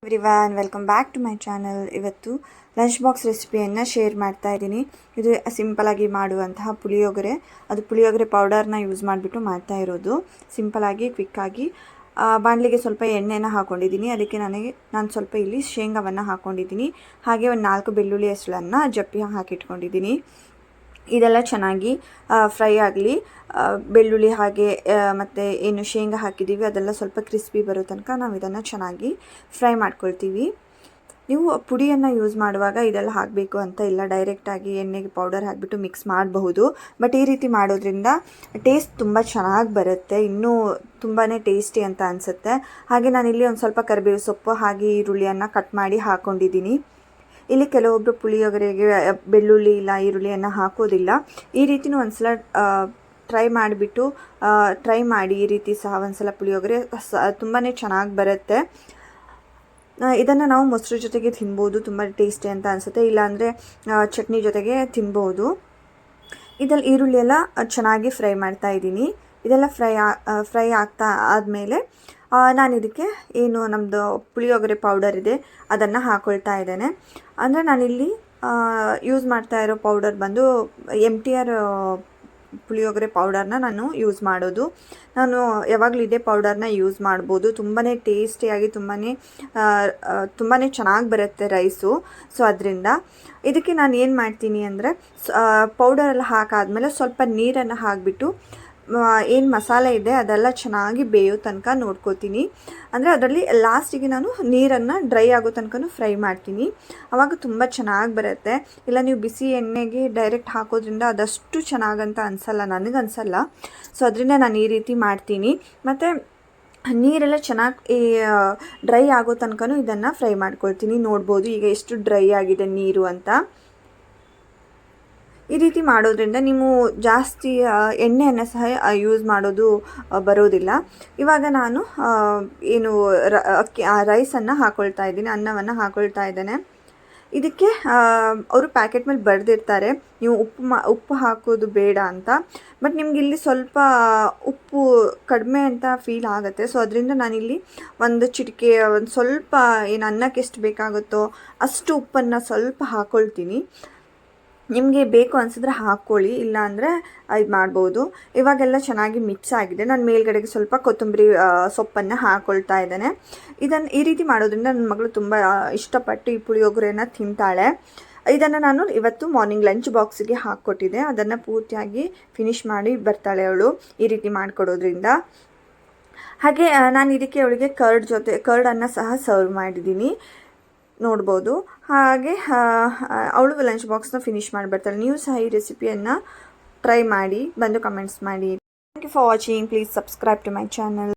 Everyone welcome back to my channel. ಇವತ್ತು lunch box ರೆಸಿಪಿಯನ್ನು share ಮಾಡ್ತಾ ಇದ್ದೀನಿ. ಇದು ಸಿಂಪಲಾಗಿ ಮಾಡುವಂತಹ ಪುಳಿಯೋಗರೆ. ಅದು ಪುಳಿಯೋಗರೆ ಪೌಡರ್ನ ಯೂಸ್ ಮಾಡಿಬಿಟ್ಟು ಮಾಡ್ತಾ ಇರೋದು. ಸಿಂಪಲಾಗಿ ಕ್ವಿಕ್ಕಾಗಿ ಬಾಣಲಿಗೆ ಸ್ವಲ್ಪ ಎಣ್ಣೆನ ಹಾಕ್ಕೊಂಡಿದ್ದೀನಿ. ಅದಕ್ಕೆ ನಾನು ಸ್ವಲ್ಪ ಇಲ್ಲಿ ಶೇಂಗಾವನ್ನು ಹಾಕ್ಕೊಂಡಿದ್ದೀನಿ. ಹಾಗೆ ಒಂದು 4 ಬೆಳ್ಳುಳ್ಳಿ ಹೆಸಳನ್ನು ಜಪ್ಪಿ ಹಾಕಿಟ್ಕೊಂಡಿದ್ದೀನಿ. ಇದೆಲ್ಲ ಚೆನ್ನಾಗಿ ಫ್ರೈ ಆಗಲಿ. ಬೆಳ್ಳುಳ್ಳಿ ಹಾಗೆ ಮತ್ತು ಏನು ಶೇಂಗಾ ಹಾಕಿದ್ದೀವಿ ಅದೆಲ್ಲ ಸ್ವಲ್ಪ ಕ್ರಿಸ್ಪಿ ಬರೋ ತನಕ ನಾವು ಇದನ್ನು ಚೆನ್ನಾಗಿ ಫ್ರೈ ಮಾಡ್ಕೊಳ್ತೀವಿ. ನೀವು ಪುಡಿಯನ್ನು ಯೂಸ್ ಮಾಡುವಾಗ ಇದೆಲ್ಲ ಹಾಕಬೇಕು ಅಂತ ಇಲ್ಲ, ಡೈರೆಕ್ಟಾಗಿ ಎಣ್ಣೆಗೆ ಪೌಡರ್ ಹಾಕಿಬಿಟ್ಟು ಮಿಕ್ಸ್ ಮಾಡಬಹುದು. ಬಟ್ ಈ ರೀತಿ ಮಾಡೋದ್ರಿಂದ ಟೇಸ್ಟ್ ತುಂಬ ಚೆನ್ನಾಗಿ ಬರುತ್ತೆ, ಇನ್ನೂ ತುಂಬಾ ಟೇಸ್ಟಿ ಅಂತ ಅನಿಸುತ್ತೆ. ಹಾಗೆ ನಾನಿಲ್ಲಿ ಒಂದು ಸ್ವಲ್ಪ ಕರಿಬೇವು ಸೊಪ್ಪು ಹಾಗೆ ಈರುಳ್ಳಿಯನ್ನು ಕಟ್ ಮಾಡಿ ಹಾಕ್ಕೊಂಡಿದ್ದೀನಿ. ಇಲ್ಲಿ ಕೆಲವೊಬ್ಬರು ಪುಳಿಯೋಗರೆಗೆ ಬೆಳ್ಳುಳ್ಳಿ ಇಲ್ಲ ಈರುಳ್ಳಿಯನ್ನು ಹಾಕೋದಿಲ್ಲ. ಈ ರೀತಿಯೂ ಒಂದ್ಸಲ ಟ್ರೈ ಮಾಡಿ ಈ ರೀತಿ ಸಹ ಒಂದ್ಸಲ ಪುಳಿಯೋಗರೆ ತುಂಬಾ ಚೆನ್ನಾಗಿ ಬರುತ್ತೆ. ಇದನ್ನು ನಾವು ಮೊಸರು ಜೊತೆಗೆ ತಿನ್ಬೋದು, ತುಂಬ ಟೇಸ್ಟಿ ಅಂತ ಅನಿಸುತ್ತೆ. ಇಲ್ಲಾಂದರೆ ಚಟ್ನಿ ಜೊತೆಗೆ ತಿನ್ಬೋದು. ಇದರಲ್ಲಿ ಈರುಳ್ಳಿ ಎಲ್ಲ ಚೆನ್ನಾಗಿ ಫ್ರೈ ಮಾಡ್ತಾ ಇದ್ದೀನಿ. ಇದೆಲ್ಲ ಫ್ರೈ ಆಗ್ತಾ ಆದಮೇಲೆ ನಾನು ಇದಕ್ಕೆ ಏನು ನಮ್ಮದು ಪುಳಿಯೋಗರೆ ಪೌಡರ್ ಇದೆ ಅದನ್ನು ಹಾಕ್ಕೊಳ್ತಾ ಇದ್ದೇನೆ. ಅಂದರೆ ನಾನಿಲ್ಲಿ ಯೂಸ್ ಮಾಡ್ತಾ ಇರೋ ಪೌಡರ್ ಬಂದು MTR ಪುಳಿಯೋಗರೆ ಪೌಡರ್ನ ನಾನು ಯೂಸ್ ಮಾಡೋದು. ನಾನು ಯಾವಾಗಲೂ ಇದೇ ಪೌಡರ್ನ ಯೂಸ್ ಮಾಡ್ಬೋದು. ತುಂಬಾ ಟೇಸ್ಟಿಯಾಗಿ ತುಂಬಾ ಚೆನ್ನಾಗಿ ಬರುತ್ತೆ ರೈಸು. ಸೊ ಅದರಿಂದ ಇದಕ್ಕೆ ನಾನು ಏನು ಮಾಡ್ತೀನಿ ಅಂದರೆ ಪೌಡರೆಲ್ಲ ಹಾಕಾದ್ಮೇಲೆ ಸ್ವಲ್ಪ ನೀರನ್ನು ಹಾಕಿಬಿಟ್ಟು ಏನು ಮಸಾಲೆ ಇದೆ ಅದೆಲ್ಲ ಚೆನ್ನಾಗಿ ಬೇಯೋ ತನಕ ನೋಡ್ಕೋತೀನಿ. ಅಂದರೆ ಅದರಲ್ಲಿ ಲಾಸ್ಟಿಗೆ ನಾನು ನೀರನ್ನು ಡ್ರೈ ಆಗೋ ತನಕ ಫ್ರೈ ಮಾಡ್ತೀನಿ. ಆವಾಗ ತುಂಬ ಚೆನ್ನಾಗಿ ಬರುತ್ತೆ. ಇಲ್ಲ ನೀವು ಬಿಸಿ ಎಣ್ಣೆಗೆ ಡೈರೆಕ್ಟ್ ಹಾಕೋದ್ರಿಂದ ಅದಷ್ಟು ಚೆನ್ನಾಗಂತ ಅನಿಸಲ್ಲ, ನನಗನ್ಸಲ್ಲ. ಸೊ ಅದರಿಂದ ನಾನು ಈ ರೀತಿ ಮಾಡ್ತೀನಿ. ಮತ್ತು ನೀರೆಲ್ಲ ಚೆನ್ನಾಗಿ ಡ್ರೈ ಆಗೋ ತನಕ ಇದನ್ನು ಫ್ರೈ ಮಾಡ್ಕೊಳ್ತೀನಿ. ನೋಡ್ಬೋದು ಈಗ ಎಷ್ಟು ಡ್ರೈ ಆಗಿದೆ ನೀರು ಅಂತ. ಈ ರೀತಿ ಮಾಡೋದ್ರಿಂದ ನೀವು ಜಾಸ್ತಿ ಎಣ್ಣೆಯನ್ನು ಸಹ ಯೂಸ್ ಮಾಡೋದು ಬರೋದಿಲ್ಲ. ಇವಾಗ ನಾನು ಏನು ರೈಸನ್ನು ಹಾಕ್ಕೊಳ್ತಾ ಇದ್ದೀನಿ, ಅನ್ನವನ್ನು ಹಾಕ್ಕೊಳ್ತಾ ಇದ್ದೇನೆ. ಇದಕ್ಕೆ ಅವರು ಪ್ಯಾಕೆಟ್ ಮೇಲೆ ಬರೆದಿರ್ತಾರೆ ನೀವು ಉಪ್ಪು ಹಾಕೋದು ಬೇಡ ಅಂತ. ಬಟ್ ನಿಮ್ಗೆ ಇಲ್ಲಿ ಸ್ವಲ್ಪ ಉಪ್ಪು ಕಡಿಮೆ ಅಂತ ಫೀಲ್ ಆಗುತ್ತೆ. ಸೊ ಅದರಿಂದ ನಾನಿಲ್ಲಿ ಒಂದು ಚಿಟಿಕೆ ಒಂದು ಸ್ವಲ್ಪ ಏನು ಅನ್ನಕ್ಕೆ ಎಷ್ಟು ಬೇಕಾಗುತ್ತೋ ಅಷ್ಟು ಉಪ್ಪನ್ನು ಸ್ವಲ್ಪ ಹಾಕ್ಕೊಳ್ತೀನಿ. ನಿಮಗೆ ಬೇಕು ಅನಿಸಿದ್ರೆ ಹಾಕ್ಕೊಳ್ಳಿ, ಇಲ್ಲ ಅಂದರೆ ಇದು ಮಾಡ್ಬೋದು. ಇವಾಗೆಲ್ಲ ಚೆನ್ನಾಗಿ ಮಿಕ್ಸ್ ಆಗಿದೆ. ನಾನು ಮೇಲ್ಗಡೆಗೆ ಸ್ವಲ್ಪ ಕೊತ್ತಂಬರಿ ಸೊಪ್ಪನ್ನು ಹಾಕ್ಕೊಳ್ತಾ ಇದ್ದೇನೆ. ಈ ರೀತಿ ಮಾಡೋದ್ರಿಂದ ನನ್ನ ಮಗಳು ತುಂಬ ಇಷ್ಟಪಟ್ಟು ಈ ಪುಳಿಯೋಗರೆನ ತಿಂತಾಳೆ. ಇದನ್ನು ನಾನು ಇವತ್ತು ಮಾರ್ನಿಂಗ್ ಲಂಚ್ ಬಾಕ್ಸಿಗೆ ಹಾಕ್ಕೊಟ್ಟಿದ್ದೆ. ಅದನ್ನು ಪೂರ್ತಿಯಾಗಿ ಫಿನಿಶ್ ಮಾಡಿ ಬರ್ತಾಳೆ ಅವಳು ಈ ರೀತಿ ಮಾಡಿಕೊಡೋದ್ರಿಂದ. ಹಾಗೆ ನಾನು ಇದಕ್ಕೆ ಅವಳಿಗೆ ಕರ್ಡನ್ನು ಸಹ ಸರ್ವ್ ಮಾಡಿದ್ದೀನಿ, ನೋಡ್ಬೋದು. ಹಾಗೆ ಅವಳು ಲಂಚ್ ಬಾಕ್ಸ್ನ ಫಿನಿಶ್ ಮಾಡಿ ಬರ್ತಾಳೆ. ನೀವು ಸಹ ಈ ರೆಸಿಪಿಯನ್ನು ಟ್ರೈ ಮಾಡಿ ಬಂದು ಕಮೆಂಟ್ಸ್ ಮಾಡಿ. Thank you for watching. Please subscribe to my channel.